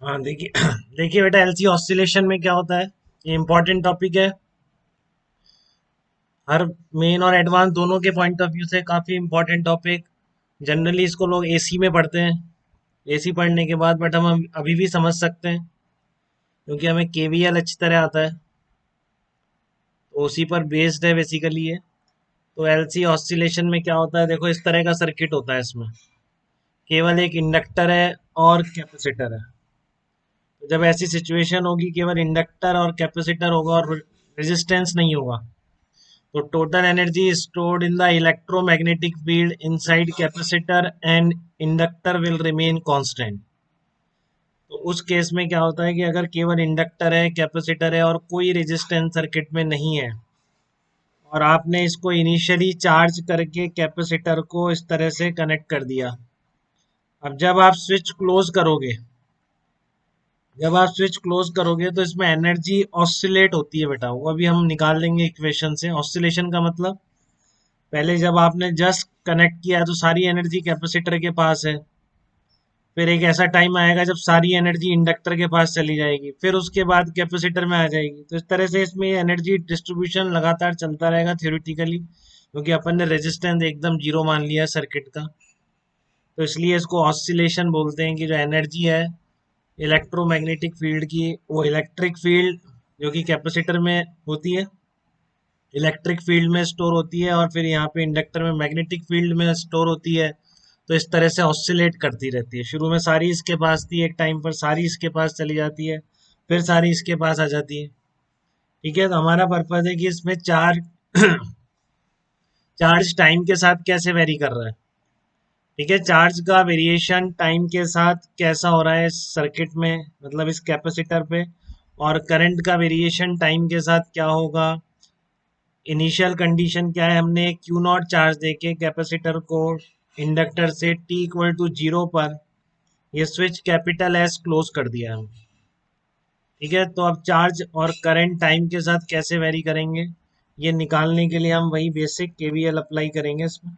हाँ देखिए देखिए बेटा, एलसी ऑसिलेशन में क्या होता है, ये इंपॉर्टेंट टॉपिक है। हर मेन और एडवांस दोनों के पॉइंट ऑफ व्यू से काफी इंपॉर्टेंट टॉपिक। जनरली इसको लोग एसी में पढ़ते हैं। एसी पढ़ने के बाद बट हम अभी भी समझ सकते हैं, क्योंकि हमें केवीएल अच्छी तरह आता है, तो उसी पर बेस्ड है बेसिकली ये। तो एलसी ऑसिलेशन में क्या होता है, देखो इस तरह का सर्किट होता है। इसमें केवल एक इंडक्टर है और कैपेसिटर है। तो जब ऐसी सिचुएशन होगी, केवल इंडक्टर और कैपेसिटर होगा और रेजिस्टेंस नहीं होगा, तो total energy is stored in the electromagnetic field inside capacitor and inductor will remain constant। तो उस केस में क्या होता है कि अगर केवल इंडक्टर है, कैपेसिटर है और कोई रेजिस्टेंस सर्किट में नहीं है, और आपने इसको इनिशियली चार्ज करके कैपेसिटर को इस तरह से कनेक्ट कर दिया। अब जब आप स्विच क्लोज करोगे तो इसमें एनर्जी ऑसिलेट होती है बेटा, वो अभी हम निकाल लेंगे इक्वेशन से। ऑसिलेशन का मतलब, पहले जब आपने जस्ट कनेक्ट किया तो सारी एनर्जी कैपेसिटर के पास है। फिर एक ऐसा टाइम आएगा जब सारी एनर्जी इंडक्टर के पास चली जाएगी, फिर उसके बाद कैपेसिटर में आ जाएगी। तो इस तरह से इसमें एनर्जी डिस्ट्रीब्यूशन लगातार चलता रहेगा थ्योरेटिकली, क्योंकि अपन ने रेजिस्टेंस एकदम जीरो मान लिया है सर्किट का। तो इसलिए इसको ऑसिलेशन बोलते हैं, कि जो एनर्जी है इलेक्ट्रोमैग्नेटिक फील्ड की, वो इलेक्ट्रिक फील्ड जो कि कैपेसिटर में होती है, इलेक्ट्रिक फील्ड में स्टोर होती है, और फिर यहाँ पे इंडक्टर में मैग्नेटिक फील्ड में स्टोर होती है। तो इस तरह से ऑसिलेट करती रहती है। शुरू में सारी इसके पास थी, एक टाइम पर सारी इसके पास चली जाती है, फिर सारी इसके पास आ जाती है। ठीक है, तो हमारा पर्पज है कि इसमें चार्ज चार्ज टाइम के साथ कैसे वेरी कर रहा है। ठीक है, चार्ज का वेरिएशन टाइम के साथ कैसा हो रहा है सर्किट में, मतलब इस कैपेसिटर पे, और करंट का वेरिएशन टाइम के साथ क्या होगा। इनिशियल कंडीशन क्या है, हमने क्यू नॉट चार्ज देके कैपेसिटर को इंडक्टर से टी इक्वल टू जीरो पर ये स्विच कैपिटल एस क्लोज कर दिया है। ठीक है, तो अब चार्ज और करंट टाइम के साथ कैसे वेरी करेंगे, ये निकालने के लिए हम वही बेसिक केवीएल अप्लाई करेंगे इसमें।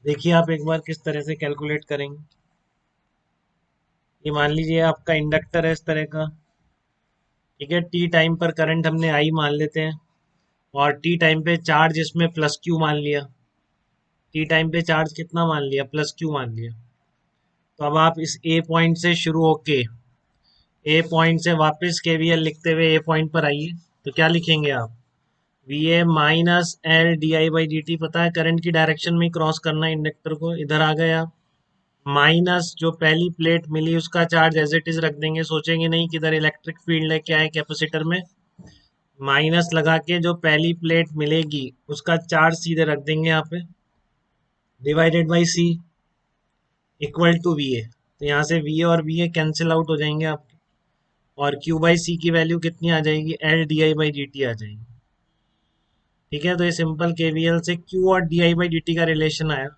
देखिए आप एक बार किस तरह से कैलकुलेट करेंगे। ये मान लीजिए आपका इंडक्टर है इस तरह का। ठीक है, टी टाइम पर करंट हमने आई मान लेते हैं, और टी टाइम पे चार्ज इसमें प्लस क्यू मान लिया। टी टाइम पे चार्ज कितना मान लिया, प्लस क्यू मान लिया। तो अब आप इस ए पॉइंट से शुरू होके ए पॉइंट से वापस केवीएल लिखते हुए ए पॉइंट पर आइए। तो क्या लिखेंगे आप, V A minus L D I by D T. पता है करंट की डायरेक्शन में क्रॉस करना है इंडक्टर को। इधर आ गए आप, माइनस जो पहली प्लेट मिली उसका चार्ज एज इट इज रख देंगे, सोचेंगे नहीं कि इधर इलेक्ट्रिक फील्ड है क्या है कैपेसिटर में। माइनस लगा के जो पहली प्लेट मिलेगी उसका चार्ज सीधे रख देंगे यहाँ पे, divided by C equal to V A. तो यहाँ से वी ए और वी ए कैंसिल आउट हो जाएंगे आपके, और क्यू बाई सी की वैल्यू कितनी आ जाएगी, L D I by D T आ जाएगी। ठीक है, तो ये सिंपल केवीएल से क्यू और D I by D T का रिलेशन आया।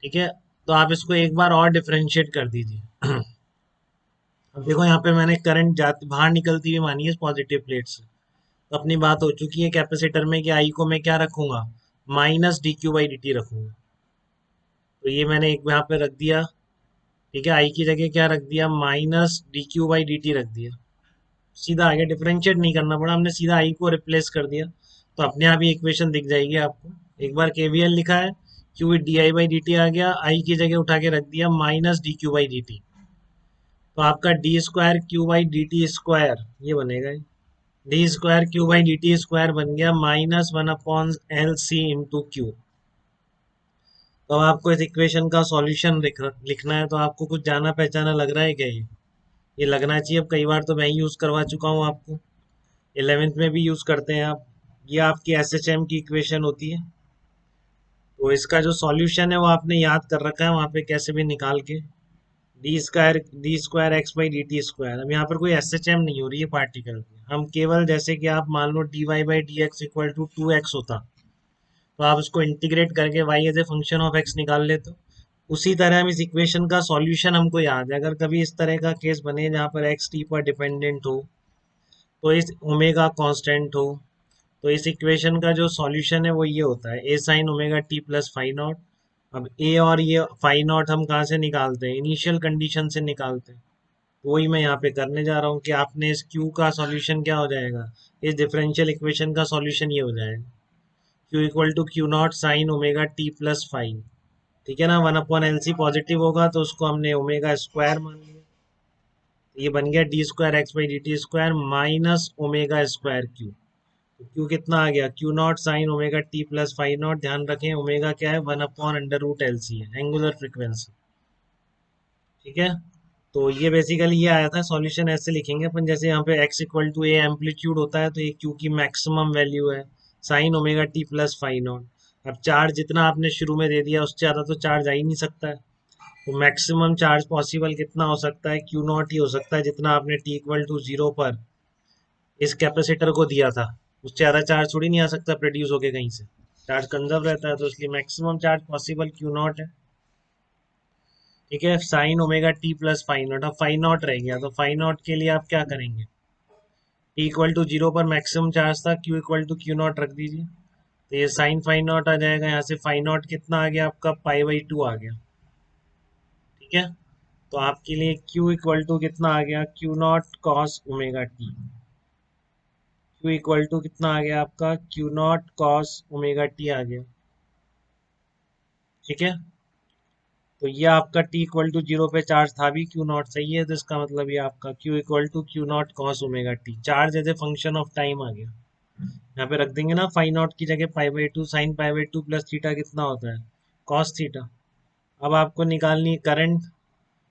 ठीक है, तो आप इसको एक बार और डिफरेंशिएट कर दीजिए। अब देखो यहाँ पे मैंने करंट जाती बाहर निकलती हुई मानी है पॉजिटिव प्लेट से। तो अपनी बात हो चुकी है कैपेसिटर में कि आई को मैं क्या रखूंगा, minus D Q by D T रखूंगा। तो ये मैंने एक यहाँ पे रख दिया। ठीक है, आई की जगह क्या रख दिया, minus D Q by D T रख दिया। सीधा आगे डिफरेंशिएट नहीं करना पड़ा, हमने सीधा आई को रिप्लेस कर दिया। तो अपने आप ही इक्वेशन दिख जाएगी आपको। एक बार केवीएल लिखा है, Q D I by D T आ गया, आई की जगह उठा के रख दिया minus D Q by D T. तो आपका D square Q by D T square ये बनेगा, D square Q by D T square बन गया minus one upon L C into Q. तो अब आपको इस इक्वेशन का सॉल्यूशन लिखना है, तो आपको कुछ जाना पहचाना लग रहा है क्या ये लगना चाहिए। अब कई बार तो मैं ही यूज़ करवा चुका हूँ आपको, 11th में भी यूज़ करते हैं आप। ये आपकी एस एच एम की इक्वेशन होती है। तो इसका जो सॉल्यूशन है वो आपने याद कर रखा है वहाँ पे, कैसे भी निकाल के D square X by D T square. अब यहाँ पर कोई एस एच एम नहीं हो रही है पार्टिकल की, हम केवल जैसे कि आप मान लो d y by d x equal to two x होता, तो आप उसको इंटीग्रेट करके y as a function of x निकाल लेते हो। उसी तरह हम इस इक्वेशन का सॉल्यूशन हमको याद है, अगर कभी इस तरह का केस बने जहाँ पर एक्स टी पर डिपेंडेंट हो, तो इस ओमेगा कांस्टेंट हो, तो इस इक्वेशन का जो सॉल्यूशन है वो ये होता है, A sine omega T plus phi naught. अब ए और ये फाई नॉट हम कहाँ से निकालते हैं, इनिशियल कंडीशन से निकालते हैं। वही मैं यहाँ पे करने जा रहा हूँ कि आपने इस क्यू का सॉल्यूशन क्या हो जाएगा, इस डिफरेंशियल इक्वेशन का सॉल्यूशन ये हो जाएगा Q equal to Q not sine omega T plus five. ठीक है ना, one upon L C positive होगा तो उसको हमने ओमेगा स्क्वायर मान लिया, तो ये बन गया D square X by D T square minus omega square Q. तो क्यू कितना आ गया, Q not sine omega T plus five not, ध्यान रखें ओमेगा क्या है, one upon under root L C है, एंगुलर फ्रिक्वेंसी। ठीक है, तो ये बेसिकली ये आया था सॉल्यूशन, ऐसे लिखेंगे अपन जैसे यहाँ पे x equal to A amplitude होता है तो ये q की मैक्सिमम वैल्यू है sine omega T plus five not. अब चार्ज जितना आपने शुरू में दे दिया उससे ज़्यादा तो चार्ज आ ही नहीं सकता है, तो मैक्सिमम चार्ज पॉसिबल कितना हो सकता है, क्यू नॉट ही हो सकता है जितना आपने टी इक्वल टू जीरो पर इस कैपेसिटर को दिया था, उससे ज़्यादा चार्ज थोड़ी नहीं आ सकता प्रोड्यूस होके कहीं से, चार्ज कंजर्व रहता है, तो इसलिए maximum charge possible Q not है। ठीक है, sine omega T plus five not, अब फाइव नॉट रह गया तो फाइव नॉट के लिए आप क्या करेंगे, टी इक्वल टू जीरो पर मैक्सिमम चार्ज था, Q equal to Q not रख दीजिए, तो ये साइन फाइव नॉट आ जाएगा, यहाँ से फाइव नॉट कितना आ गया आपका, पाई बाई टू आ गया। ठीक है, तो आपके लिए क्यू इक्वल टू कितना आ गया, Q naught cos omega t, q equal to कितना आ गया आपका, q naught cos omega t आ गया। ठीक है, तो ये आपका t इक्वल टू जीरो पे चार्ज था भी क्यू नॉट सही है, तो इसका मतलब ये आपका q equal to Q naught cos omega t, charge as a function of time आ गया। यहाँ पे रख देंगे ना फाइव नॉट की जगह pi by two, sine pi by two plus theta कितना होता है, कॉस थीटा। अब आपको निकालनी है करंट,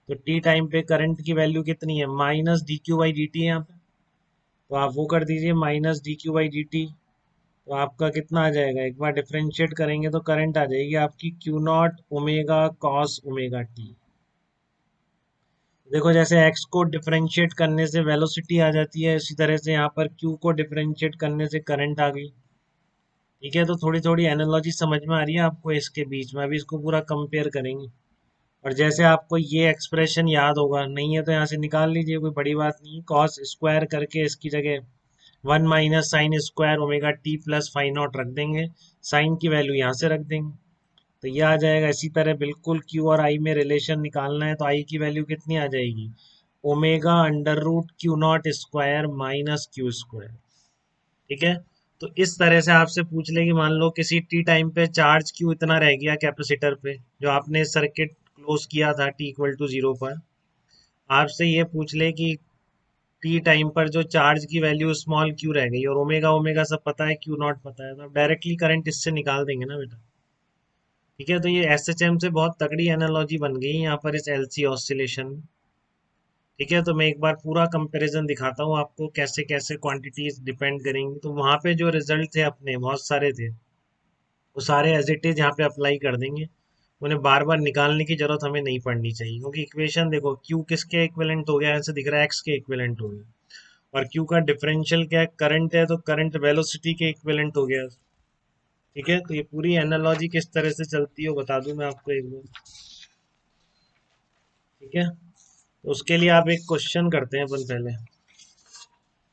तो टी टाइम पे करंट की वैल्यू कितनी है, minus D Q by D t है यहाँ पे, तो आप वो कर दीजिए minus D Q by D T, तो आपका कितना आ जाएगा, एक बार डिफरेंशिएट करेंगे तो करंट आ जाएगी आपकी Q not omega cos omega T. देखो जैसे x को डिफरेंशिएट करने से वेलोसिटी आ जाती है, इसी तरह से यहाँ पर q को डिफरेंशिएट करने से करंट आ गई। ठीक है, तो थोड़ी थोड़ी एनालॉजी समझ में आ रही है आपको इसके बीच में, अभी इसको पूरा कंपेयर करेंगे। और जैसे आपको ये एक्सप्रेशन याद होगा, नहीं है तो यहाँ से निकाल लीजिए, कोई बड़ी बात नहीं, कॉस स्क्वायर करके इसकी जगह one minus sine square omega T plus five not रख देंगे, साइन की वैल्यू यहाँ से रख देंगे, तो ये आ जाएगा। इसी तरह बिल्कुल क्यू और आई में रिलेशन निकालना है, तो आई की वैल्यू कितनी आ जाएगी, omega under root Q not square minus Q square. ठीक है, तो इस तरह से आपसे पूछ ले कि मान लो किसी टी टाइम पे चार्ज क्यू इतना रह गया कैपेसिटर पे, जो आपने सर्किट क्लोज किया था टी इक्वल टू जीरो पर, आपसे ये पूछ ले कि टी टाइम पर जो चार्ज की वैल्यू स्मॉल क्यू रह गई और ओमेगा ओमेगा सब पता है, क्यू नॉट पता है, तो आप डायरेक्टली करंट इससे निकाल देंगे ना बेटा। ठीक है, तो ये एसएचएम से बहुत तगड़ी एनालॉजी बन गई यहाँ पर इस एलसी ऑसिलेशन में। ठीक है, तो मैं एक बार पूरा कंपैरिजन दिखाता हूँ आपको कैसे कैसे क्वांटिटीज डिपेंड करेंगी, तो वहाँ पे जो रिजल्ट थे अपने बहुत सारे थे, वो सारे एज इट इज यहाँ पे अप्लाई कर देंगे, उन्हें बार बार निकालने की जरूरत हमें नहीं पड़नी चाहिए, क्योंकि इक्वेशन देखो क्यू किसके इक्विवेलेंट हो गया, ऐसे दिख रहा है एक्स के इक्विवेलेंट हो गया, और क्यू का डिफरेंशियल क्या है, करंट है, तो करंट वेलोसिटी के इक्विवेलेंट हो गया। ठीक है, तो ये पूरी एनालॉजी किस तरह से चलती है वो बता दूं मैं आपको एक बार। ठीक है, तो उसके लिए आप एक क्वेश्चन करते हैं अपन पहले,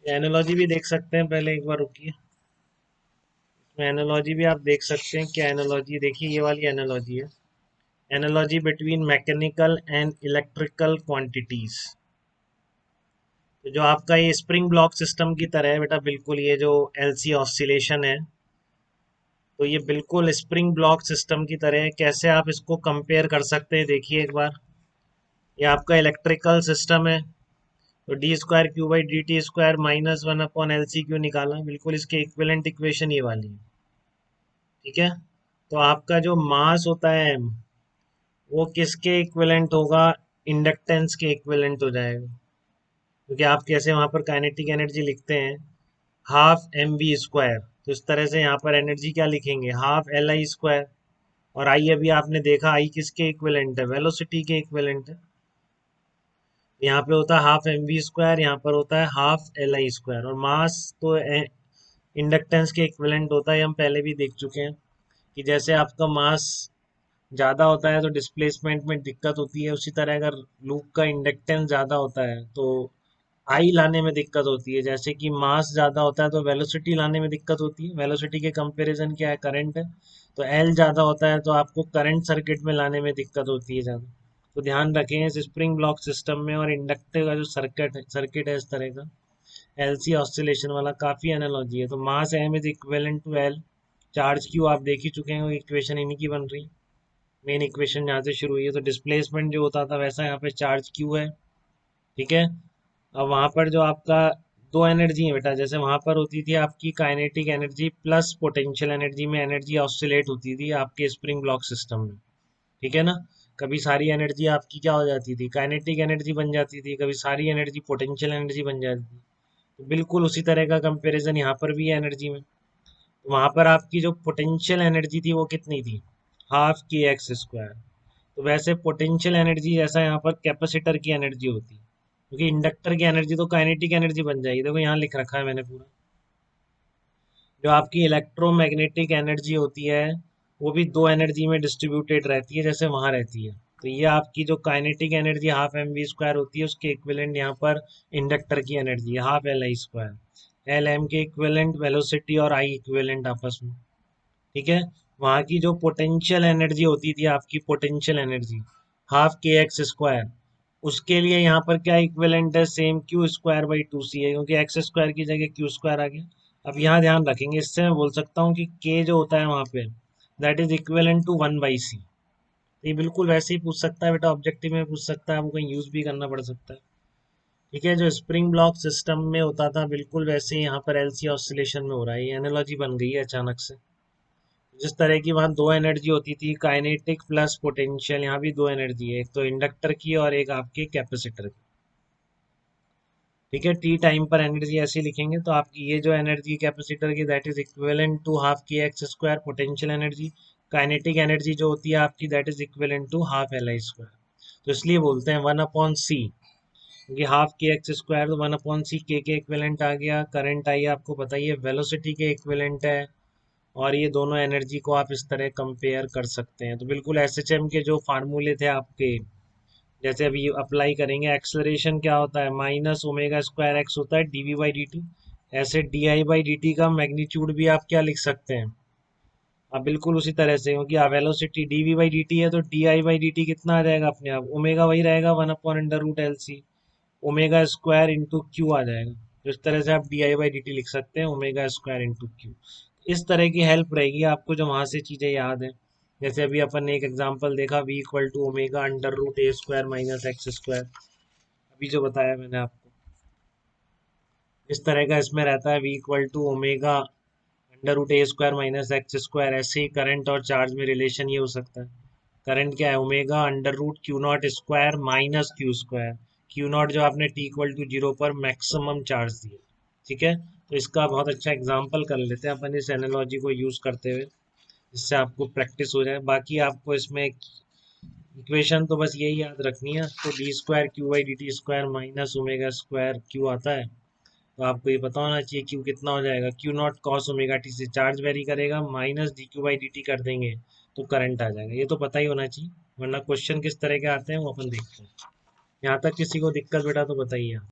एनालॉजी भी देख सकते हैं पहले एक बार, रुकिए, इसमें एनालॉजी भी आप देख सकते हैं, क्या एनालॉजी, देखिए ये वाली एनालॉजी है, analogy between mechanical and electrical quantities. तो जो आपका ये स्प्रिंग ब्लॉक सिस्टम की तरह है बेटा, बिल्कुल ये जो एलसी ऑसिलेशन है, तो ये बिल्कुल स्प्रिंग ब्लॉक सिस्टम की तरह है, कैसे आप इसको कंपेयर कर सकते हैं देखिए एक बार, ये आपका इलेक्ट्रिकल सिस्टम है, तो D square Q by D T square minus one upon L C Q निकाला, बिल्कुल इसके इक्विवेलेंट इक्वेशन ये वाली है। ठीक है, तो आपका जो मास होता है m, वो किसके इक्विवेलेंट होगा, इंडक्टेंस के इक्विवेलेंट हो जाएगा, क्योंकि आप कैसे वहां पर काइनेटिक एनर्जी लिखते हैं, हाफ एम वी स्क्वायर, तो इस तरह से यहाँ पर एनर्जी क्या लिखेंगे, हाफ एल आई स्क्वायर, और आई अभी आपने देखा आई किसके इक्विवेलेंट है, वेलोसिटी के इक्विवेलेंट है, यहाँ पे होता है हाफ एम वी स्क्वायर, यहाँ पर होता है हाफ एल आई स्क्वायर, और मास तो इंडक्टेंस के इक्विवेलेंट होता है, हम पहले भी देख चुके हैं कि जैसे आपका मास ज़्यादा होता है तो डिस्प्लेसमेंट में दिक्कत होती है, उसी तरह अगर लूप का इंडक्टेंस ज़्यादा होता है तो आई लाने में दिक्कत होती है, जैसे कि मास ज़्यादा होता है तो वेलोसिटी लाने में दिक्कत होती है, वेलोसिटी के कंपैरिजन क्या है, करंट है, तो एल ज़्यादा होता है तो आपको करंट सर्किट में लाने में दिक्कत होती है ज़्यादा, तो ध्यान रखें इस स्प्रिंग ब्लॉक सिस्टम में और इंडक्टर का जो सर्किट है इस तरह का एलसी ऑसिलेशन वाला, काफ़ी एनालॉजी है। तो mass m is equivalent to L, charge q आप देख ही चुके हैं, इक्वेशन इन्हीं की बन रही, मेन इक्वेशन यहाँ से शुरू हुई है। तो डिस्प्लेसमेंट जो होता था वैसा यहाँ पे चार्ज क्यू है, ठीक है। अब वहाँ पर जो आपका दो एनर्जी है बेटा, जैसे वहाँ पर होती थी आपकी kinetic energy plus potential energy में एनर्जी ऑसिलेट होती थी आपके स्प्रिंग ब्लॉक सिस्टम में, ठीक है ना। कभी सारी एनर्जी आपकी क्या हो जाती थी, काइनेटिक एनर्जी बन जाती थी, कभी सारी एनर्जी पोटेंशियल एनर्जी बन जाती थी। तो बिल्कुल उसी तरह का कंपैरिजन यहाँ पर भी है एनर्जी में। तो वहाँ पर आपकी जो पोटेंशियल एनर्जी थी वो कितनी थी, हाफ के एक्स स्क्वायर। तो वैसे पोटेंशियल एनर्जी जैसा यहाँ पर कैपेसिटर की एनर्जी होती है, क्योंकि इंडक्टर की एनर्जी तो काइनेटिक एनर्जी बन जाएगी। देखो यहाँ लिख रखा है मैंने पूरा, जो आपकी इलेक्ट्रोमैग्नेटिक एनर्जी होती है वो भी दो एनर्जी में डिस्ट्रीब्यूटेड रहती है जैसे वहाँ रहती है। तो ये आपकी जो kinetic energy half M V square होती है उसके इक्विवेलेंट यहाँ पर इंडक्टर की एनर्जी है half L I square. L M के इक्विवेलेंट वेलोसिटी और आई इक्विवेलेंट आपस में, ठीक है। वहाँ की जो पोटेंशियल एनर्जी होती थी आपकी, potential energy half k x square, उसके लिए यहाँ पर क्या इक्विवेलेंट है, same q square by two C है, क्योंकि एक्स स्क्वायर की जगह क्यू स्क्वायर आ गया। अब यहाँ ध्यान रखेंगे, इससे मैं बोल सकता हूँ कि के जो होता है वहाँ पे that is equivalent to one by C. ये बिल्कुल वैसे ही पूछ सकता है बेटा, ऑब्जेक्टिव में पूछ सकता है, आपको कहीं यूज भी करना पड़ सकता है, ठीक है। जो स्प्रिंग ब्लॉक सिस्टम में होता था बिल्कुल वैसे ही यहाँ पर एलसी ऑसिलेशन में हो रहा है, ये एनालॉजी बन गई है अचानक से। जिस तरह की वहाँ दो एनर्जी होती थी काइनेटिक प्लस पोटेंशियल, यहाँ भी दो एनर्जी है, एक तो इंडक्टर की और एक आपके कैपेसिटर की, ठीक है। टी टाइम पर एनर्जी ऐसे लिखेंगे तो आपकी ये जो एनर्जी कैपेसिटर की that is equivalent to half k x square potential energy, kinetic energy जो होती है आपकी that is equivalent to half L I square. तो इसलिए बोलते हैं वन अपॉन सी, क्योंकि हाफ के एक्स स्क्वायर तो वन अपॉन सी के इक्विवेलेंट आ गया। करंट आई आपको पता ही है वेलोसिटी के इक्विवेलेंट है, और ये दोनों एनर्जी को आप इस तरह कंपेयर कर सकते हैं। तो बिल्कुल एसएचएम के जो फार्मूले थे आपके, जैसे अभी अप्लाई करेंगे, एक्सलरेशन क्या होता है, माइनस ओमेगा स्क्वायर एक्स होता है डीवी बाई डी टी। ऐसे D I by D T का मैग्नीट्यूड भी आप क्या लिख सकते हैं, आप बिल्कुल उसी तरह से, क्योंकि velocity d v by D t है तो d I by D t कितना आ जाएगा अपने आप, ओमेगा वही रहेगा one upon under root L C, omega square into q आ जाएगा। तो इस तरह से आप d I by D t लिख सकते हैं, ओमेगा स्क्वायर इंटू क्यू। इस तरह की हेल्प रहेगी आपको जो वहाँ से चीज़ें याद हैं। जैसे अभी अपन ने एक एग्जांपल देखा, V equal to omega under root A square minus X square, अभी जो बताया मैंने आपको, इस तरह का इसमें रहता है V equal to omega under root A square minus X square. ऐसे ही करंट और चार्ज में रिलेशन ये हो सकता है। करंट क्या है, omega under root Q not square minus Q square, Q not जो आपने टी इक्वल टू जीरो पर मैक्सिमम चार्ज दिया, ठीक है। तो इसका बहुत अच्छा एग्जाम्पल कर लेते हैं अपन इस एनालॉजी को यूज़ करते हुए, जिससे आपको प्रैक्टिस हो जाए। बाकी आपको इसमें इक्वेशन तो बस यही याद रखनी है, तो D square Q by D T square minus omega square Q आता है। तो आपको ये पता होना चाहिए क्यू कितना हो जाएगा, Q naught cos omega T से चार्ज वेरी करेगा, minus D Q by D T कर देंगे तो करंट आ जाएगा। ये तो पता ही होना चाहिए, वरना क्वेश्चन किस तरह के आते हैं वो अपन देखते हैं। यहाँ तक किसी को दिक्कत बेटा तो बताइए।